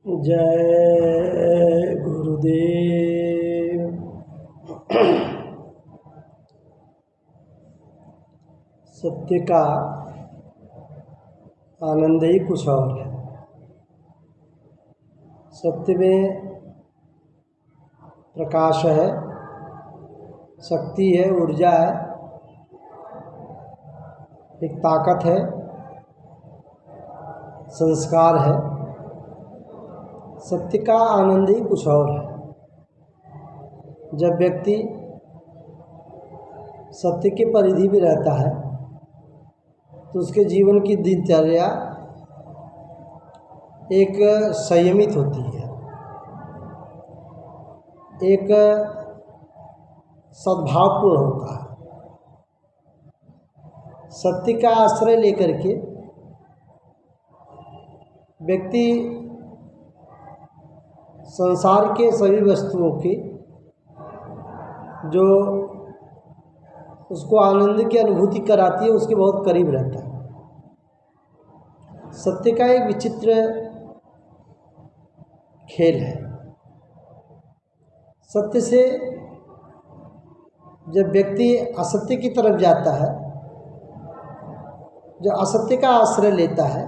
जय गुरुदेव। सत्य का आनंद ही कुछ और है। सत्य में प्रकाश है, शक्ति है, ऊर्जा है, एक ताकत है, संस्कार है। सत्य का आनंद ही कुछ और है। जब व्यक्ति सत्य के परिधि में रहता है तो उसके जीवन की दिनचर्या एक संयमित होती है, एक सद्भावपूर्ण होता है। सत्य का आश्रय लेकर के व्यक्ति संसार के सभी वस्तुओं की जो उसको आनंद की अनुभूति कराती है उसके बहुत करीब रहता है। सत्य का एक विचित्र खेल है। सत्य से जब व्यक्ति असत्य की तरफ जाता है, जो असत्य का आश्रय लेता है,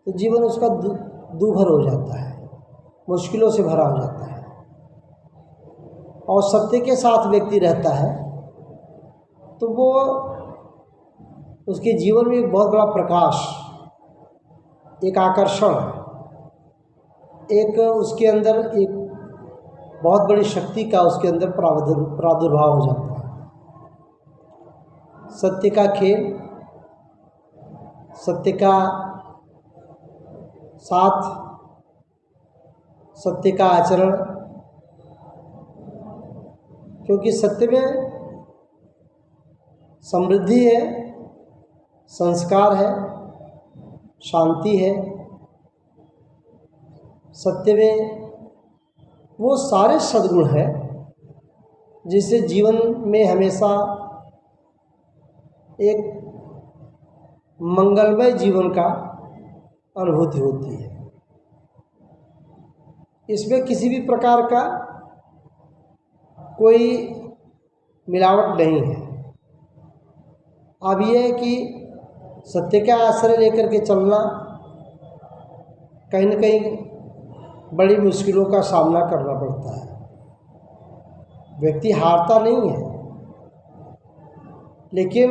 तो जीवन उसका दूभर हो जाता है, मुश्किलों से भरा हो जाता है। और सत्य के साथ व्यक्ति रहता है तो वो उसके जीवन में एक बहुत बड़ा प्रकाश, एक आकर्षण, एक उसके अंदर एक बहुत बड़ी शक्ति का उसके अंदर प्रादुर्भाव हो जाता है। सत्य का खेल, सत्य का साथ, सत्य का आचरण, क्योंकि सत्य में समृद्धि है, संस्कार है, शांति है। सत्य में वो सारे सद्गुण हैं जिससे जीवन में हमेशा एक मंगलमय जीवन का अनुभूति होती है। इसमें किसी भी प्रकार का कोई मिलावट नहीं है। अब यह है कि सत्य का आश्रय लेकर के चलना कहीं न कहीं बड़ी मुश्किलों का सामना करना पड़ता है। व्यक्ति हारता नहीं है, लेकिन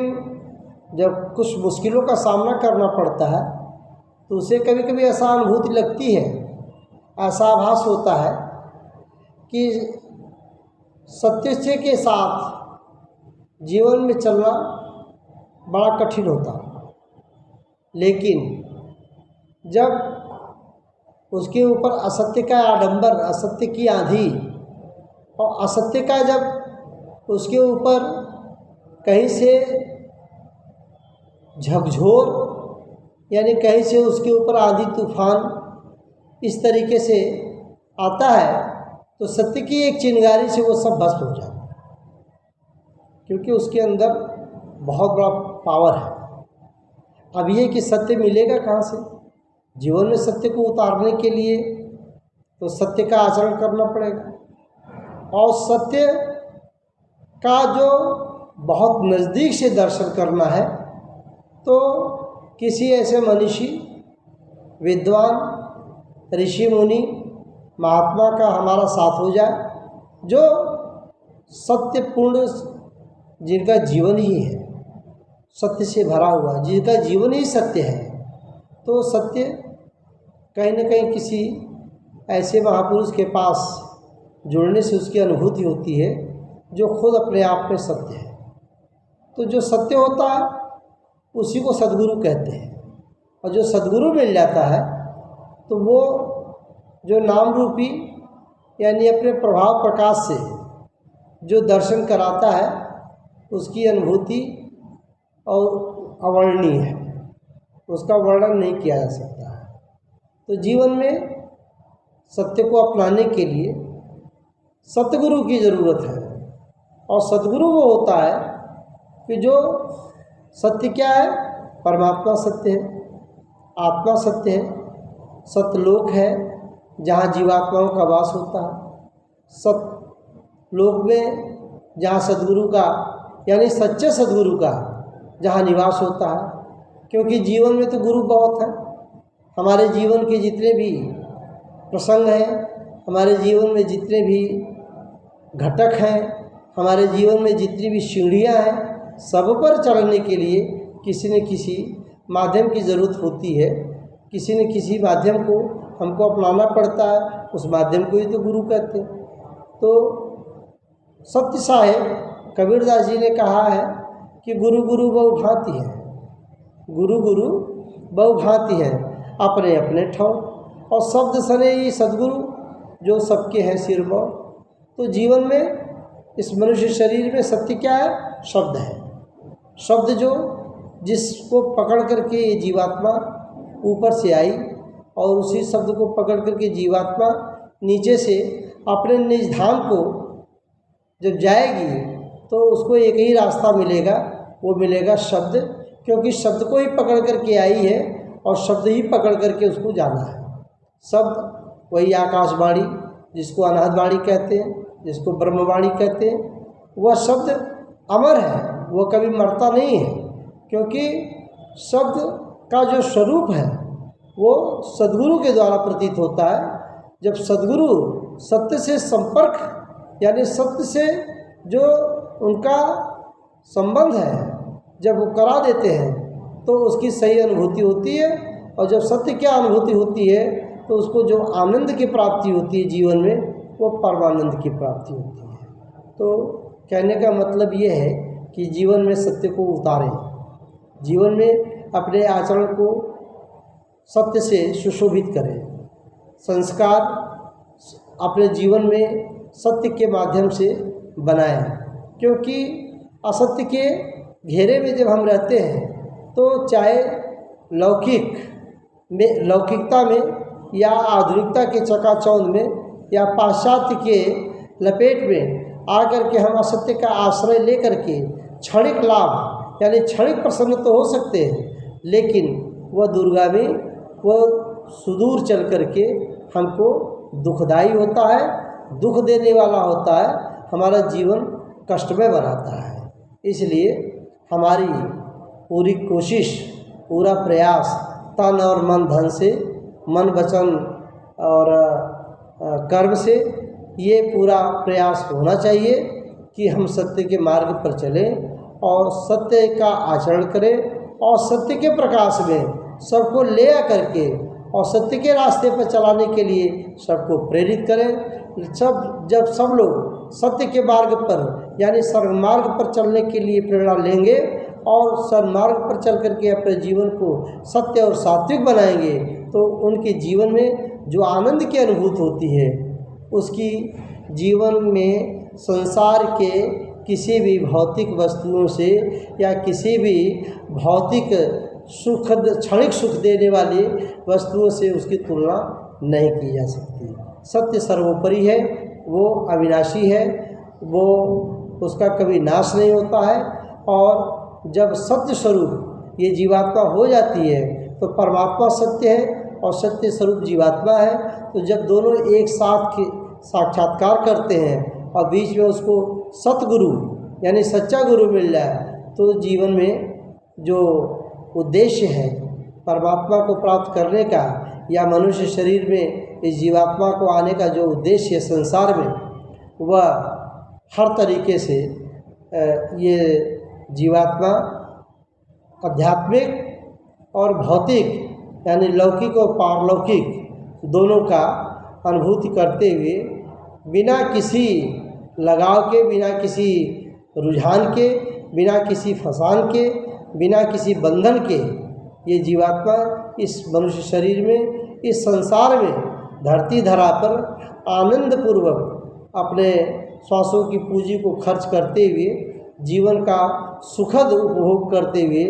जब कुछ मुश्किलों का सामना करना पड़ता है तो उसे कभी कभी ऐसा अनुभूति लगती है, ऐसा आभास होता है कि सत्य के साथ जीवन में चलना बड़ा कठिन होता है। लेकिन जब उसके ऊपर असत्य का आडंबर, असत्य की आंधी और असत्य का जब उसके ऊपर कहीं से झकझोर, यानी कहीं से उसके ऊपर आंधी तूफान इस तरीके से आता है तो सत्य की एक चिंगारी से वो सब भस्म हो जाता है, क्योंकि उसके अंदर बहुत बड़ा पावर है। अब ये कि सत्य मिलेगा कहाँ से? जीवन में सत्य को उतारने के लिए तो सत्य का आचरण करना पड़ेगा। और सत्य का जो बहुत नज़दीक से दर्शन करना है तो किसी ऐसे मनीषी, विद्वान, ऋषि मुनि, महात्मा का हमारा साथ हो जाए, जो सत्यपूर्ण, जिनका जीवन ही है सत्य से भरा हुआ, जिनका जीवन ही सत्य है। तो सत्य कहीं न कहीं किसी ऐसे महापुरुष के पास जुड़ने से उसकी अनुभूति होती है जो खुद अपने आप में सत्य है। तो जो सत्य होता है उसी को सद्गुरु कहते हैं। और जो सद्गुरु मिल जाता है तो वो जो नाम रूपी, यानी अपने प्रभाव प्रकाश से जो दर्शन कराता है उसकी अनुभूति और अवर्णनीय है, उसका वर्णन नहीं किया जा सकता है। तो जीवन में सत्य को अपनाने के लिए सतगुरु की ज़रूरत है। और सतगुरु वो होता है कि जो सत्य क्या है? परमात्मा सत्य है, आत्मा सत्य है, सत्यलोक है, जहाँ जीवात्माओं का वास होता है, सत लोक में जहाँ सद्गुरु का यानी सच्चे सद्गुरु का जहाँ निवास होता है। क्योंकि जीवन में तो गुरु बहुत है। हमारे जीवन के जितने भी प्रसंग हैं, हमारे जीवन में जितने भी घटक हैं, हमारे जीवन में जितनी भी सीढ़ियाँ हैं, सब पर चढ़ने के लिए किसी न किसी माध्यम की ज़रूरत होती है। किसी न किसी माध्यम को हमको अपनाना पड़ता है, उस माध्यम को ही तो गुरु कहते हैं। तो सत्य साहेब कबीरदास जी ने कहा है कि गुरु गुरु बहु भांति है, गुरु गुरु बहु भांति है, अपने अपने ठौर, और शब्द सने ही सद्गुरु जो सबके हैं सिर पर। तो जीवन में इस मनुष्य शरीर में सत्य क्या है? शब्द है। शब्द जो जिसको पकड़ करके ये जीवात्मा ऊपर से आई और उसी शब्द को पकड़ करके जीवात्मा नीचे से अपने निज धाम को जब जाएगी तो उसको एक ही रास्ता मिलेगा, वो मिलेगा शब्द। क्योंकि शब्द को ही पकड़ करके आई है और शब्द ही पकड़ करके उसको जाना है। शब्द वही आकाशवाणी जिसको अनाहतवाणी कहते हैं, जिसको ब्रह्मवाणी कहते हैं, वह शब्द अमर है, वो कभी मरता नहीं है। क्योंकि शब्द का जो स्वरूप है वो सद्गुरु के द्वारा प्रतीत होता है। जब सद्गुरु सत्य से संपर्क यानी सत्य से जो उनका संबंध है जब वो करा देते हैं तो उसकी सही अनुभूति होती है। और जब सत्य की अनुभूति होती है तो उसको जो आनंद की प्राप्ति होती है जीवन में, वो परमानंद की प्राप्ति होती है। तो कहने का मतलब ये है कि जीवन में सत्य को उतारें, जीवन में अपने आचरण को सत्य से सुशोभित करें, संस्कार अपने जीवन में सत्य के माध्यम से बनाएं। क्योंकि असत्य के घेरे में जब हम रहते हैं तो चाहे लौकिकता में या आधुनिकता के चकाचौंध में या पाश्चात्य के लपेट में आकर के हम असत्य का आश्रय लेकर के क्षणिक लाभ यानी क्षणिक प्रसन्न तो हो सकते हैं, लेकिन वह दुर्गामी, वह सुदूर चल करके हमको दुखदायी होता है, दुख देने वाला होता है, हमारा जीवन कष्टमय बनाता है। इसलिए हमारी पूरी कोशिश, पूरा प्रयास तन और मन धन से, मन वचन और कर्म से ये पूरा प्रयास होना चाहिए कि हम सत्य के मार्ग पर चलें और सत्य का आचरण करें और सत्य के प्रकाश में सबको ले आकर के और सत्य के रास्ते पर चलाने के लिए सबको प्रेरित करें। जब सब लोग सत्य के मार्ग पर यानी सन्मार्ग पर चलने के लिए प्रेरणा लेंगे और सन्मार्ग पर चल करके अपने जीवन को सत्य और सात्विक बनाएंगे तो उनके जीवन में जो आनंद की अनुभूति होती है उसकी जीवन में संसार के किसी भी भौतिक वस्तुओं से या किसी भी भौतिक सुखद क्षणिक सुख देने वाली वस्तुओं से उसकी तुलना नहीं की जा सकती। सत्य सर्वोपरि है, वो अविनाशी है, वो उसका कभी नाश नहीं होता है। और जब सत्य स्वरूप ये जीवात्मा हो जाती है तो परमात्मा सत्य है और सत्य स्वरूप जीवात्मा है। तो जब दोनों एक साथ साक्षात्कार करते हैं और बीच में उसको सतगुरु यानी सच्चा गुरु मिल जाए तो जीवन में जो उद्देश्य है परमात्मा को प्राप्त करने का या मनुष्य शरीर में इस जीवात्मा को आने का जो उद्देश्य है संसार में, वह हर तरीके से ये जीवात्मा आध्यात्मिक और भौतिक यानी लौकिक और पारलौकिक दोनों का अनुभूति करते हुए बिना किसी लगाव के, बिना किसी रुझान के, बिना किसी फसान के, बिना किसी बंधन के ये जीवात्मा इस मनुष्य शरीर में, इस संसार में, धरती धरा पर आनंद पूर्वक अपने श्वासों की पूंजी को खर्च करते हुए जीवन का सुखद उपभोग करते हुए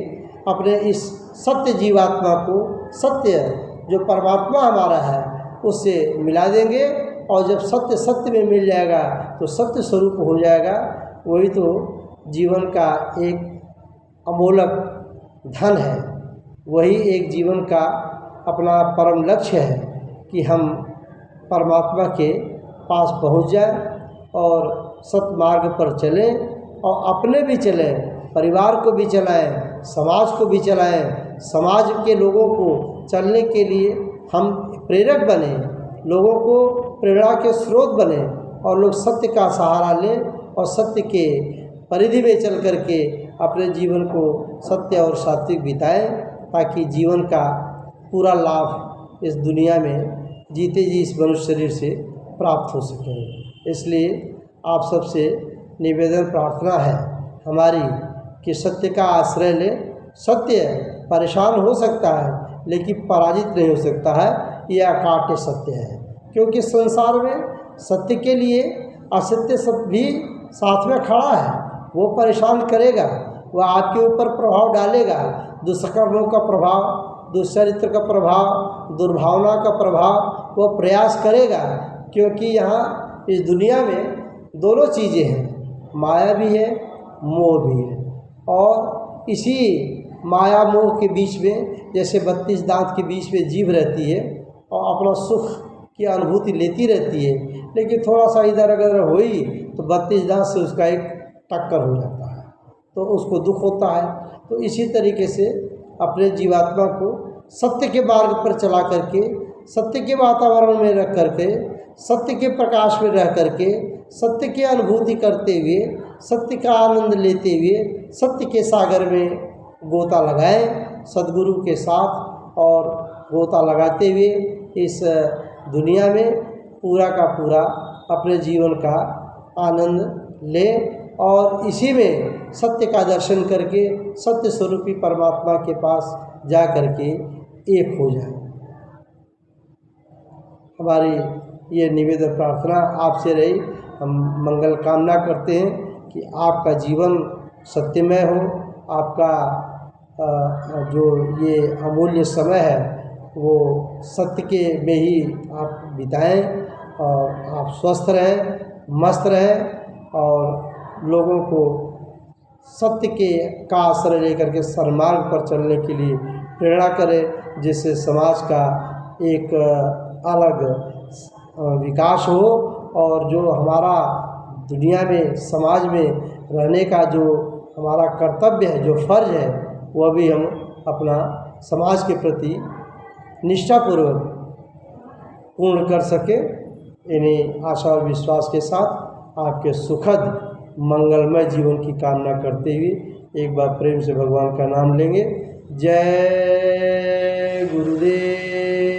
अपने इस सत्य जीवात्मा को, सत्य जो परमात्मा हमारा है उससे मिला देंगे। और जब सत्य सत्य में मिल जाएगा तो सत्य स्वरूप हो जाएगा। वही तो जीवन का एक अमोलक धन है, वही एक जीवन का अपना परम लक्ष्य है कि हम परमात्मा के पास पहुंच जाए और सत्मार्ग पर चलें और अपने भी चलें, परिवार को भी चलाएं, समाज को भी चलाएं। समाज के लोगों को चलने के लिए हम प्रेरक बने, लोगों को प्रेरणा के स्रोत बने और लोग सत्य का सहारा लें और सत्य के परिधि में चल करके अपने जीवन को सत्य और सात्विक बिताएं, ताकि जीवन का पूरा लाभ इस दुनिया में जीते जी इस मनुष्य शरीर से प्राप्त हो सके। इसलिए आप सबसे निवेदन प्रार्थना है हमारी कि सत्य का आश्रय ले। सत्य परेशान हो सकता है लेकिन पराजित नहीं हो सकता है, यह अकाट्य सत्य है। क्योंकि संसार में सत्य के लिए असत्य सब भी साथ में खड़ा है। वो परेशान करेगा, वह आपके ऊपर प्रभाव डालेगा, दुष्कर्मों का प्रभाव, दुष्चरित्र का प्रभाव, दुर्भावना का प्रभाव वो प्रयास करेगा। क्योंकि यहाँ इस दुनिया में दोनों चीज़ें हैं, माया भी है, मोह भी है। और इसी माया मोह के बीच में जैसे 32 दांत के बीच में जीव रहती है और अपना सुख की अनुभूति लेती रहती है, लेकिन थोड़ा सा इधर अगर हुई तो 32 दांत से उसका एक टक्कर हो जाता है तो उसको दुख होता है। तो इसी तरीके से अपने जीवात्मा को सत्य के मार्ग पर चला करके, सत्य के वातावरण में रख करके, सत्य के प्रकाश में रह करके, सत्य की अनुभूति करते हुए, सत्य का आनंद लेते हुए सत्य के सागर में गोता लगाएं सद्गुरु के साथ, और गोता लगाते हुए इस दुनिया में पूरा का पूरा अपने जीवन का आनंद लें और इसी में सत्य का दर्शन करके सत्य स्वरूपी परमात्मा के पास जा करके एक हो जाए। हमारी ये निवेदन प्रार्थना आपसे रही। हम मंगल कामना करते हैं कि आपका जीवन सत्यमय हो, आपका जो ये अमूल्य समय है वो सत्य के में ही आप बिताएं और आप स्वस्थ रहें, मस्त रहें और लोगों को सत्य के का आश्रय लेकर के सन्मार्ग पर चलने के लिए प्रेरणा करें, जिससे समाज का एक अलग विकास हो और जो हमारा दुनिया में समाज में रहने का जो हमारा कर्तव्य है, जो फर्ज है, वह भी हम अपना समाज के प्रति निष्ठापूर्वक पूर्ण कर सके। इन्हीं आशा और विश्वास के साथ आपके सुखद मंगलमय जीवन की कामना करते हुए एक बार प्रेम से भगवान का नाम लेंगे। जय गुरुदेव।